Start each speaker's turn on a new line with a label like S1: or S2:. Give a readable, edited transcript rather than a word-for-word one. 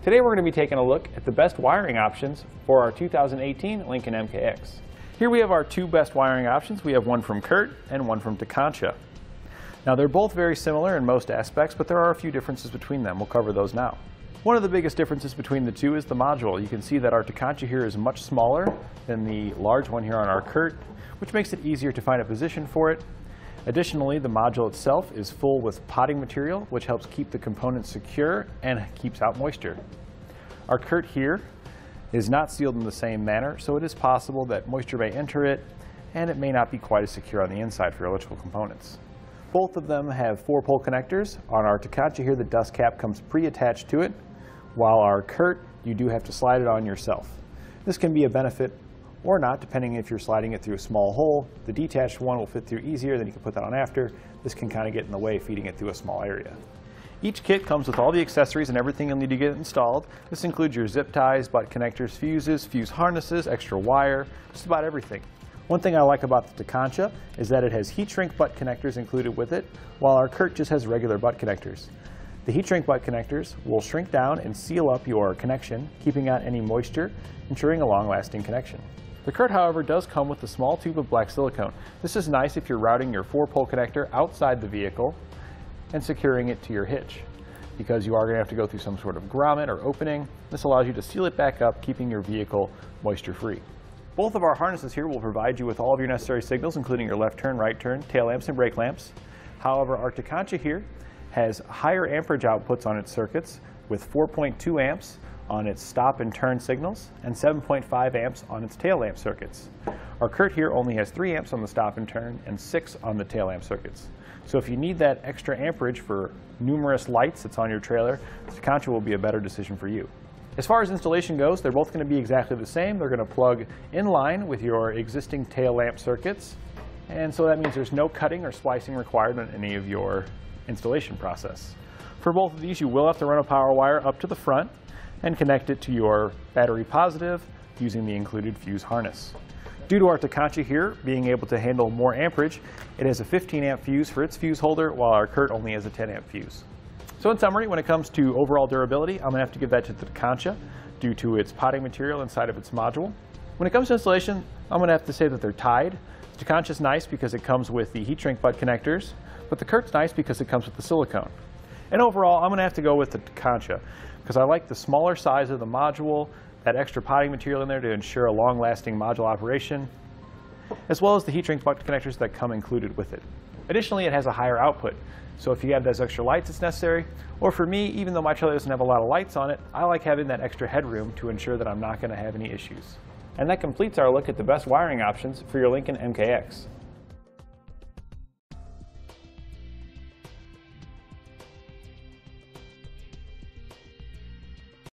S1: Today we're going to be taking a look at the best wiring options for our 2018 Lincoln MKX. Here we have our two best wiring options. We have one from Curt and one from Tekonsha. Now they're both very similar in most aspects, but there are a few differences between them. We'll cover those now. One of the biggest differences between the two is the module. You can see that our Tekonsha here is much smaller than the large one here on our Curt, which makes it easier to find a position for it. Additionally, the module itself is full with potting material, which helps keep the components secure and keeps out moisture. Our Curt here is not sealed in the same manner, so it is possible that moisture may enter it, and it may not be quite as secure on the inside for your electrical components. Both of them have 4-pole connectors. On our Tekonsha here, the dust cap comes pre-attached to it, while our Curt, you do have to slide it on yourself. This can be a benefit or not, depending if you're sliding it through a small hole. The detached one will fit through easier, then you can put that on after. This can kind of get in the way feeding it through a small area. Each kit comes with all the accessories and everything you'll need to get it installed. This includes your zip ties, butt connectors, fuses, fuse harnesses, extra wire, just about everything. One thing I like about the Tekonsha is that it has heat shrink butt connectors included with it, while our Curt just has regular butt connectors. The heat shrink butt connectors will shrink down and seal up your connection, keeping out any moisture, ensuring a long-lasting connection. The Curt, however, does come with a small tube of black silicone. This is nice if you're routing your 4-pole connector outside the vehicle and securing it to your hitch, because you are going to have to go through some sort of grommet or opening. This allows you to seal it back up, keeping your vehicle moisture-free. Both of our harnesses here will provide you with all of your necessary signals, including your left turn, right turn, tail lamps, and brake lamps. However, our Tekonsha here has higher amperage outputs on its circuits, with 4.2 amps on its stop and turn signals and 7.5 amps on its tail lamp circuits. Our Curt here only has 3 amps on the stop and turn and 6 on the tail lamp circuits. So if you need that extra amperage for numerous lights that's on your trailer, the Tekonsha will be a better decision for you. As far as installation goes, they're both going to be exactly the same. They're going to plug in line with your existing tail lamp circuits, and so that means there's no cutting or splicing required on any of your installation process. For both of these, you will have to run a power wire up to the front and connect it to your battery positive using the included fuse harness. Due to our Tekonsha here being able to handle more amperage, it has a 15 amp fuse for its fuse holder, while our Curt only has a 10 amp fuse. So in summary, when it comes to overall durability, I'm going to have to give that to the Tekonsha due to its potting material inside of its module. When it comes to installation, I'm going to have to say that they're tied. The Tekonsha is nice because it comes with the heat shrink butt connectors, but the Curt's nice because it comes with the silicone. And overall, I'm going to have to go with the Tekonsha because I like the smaller size of the module, that extra potting material in there to ensure a long-lasting module operation, as well as the heat shrink butt connectors that come included with it. Additionally, it has a higher output, so if you have those extra lights it's necessary, or for me, even though my trailer doesn't have a lot of lights on it, I like having that extra headroom to ensure that I'm not going to have any issues. And that completes our look at the best wiring options for your Lincoln MKX.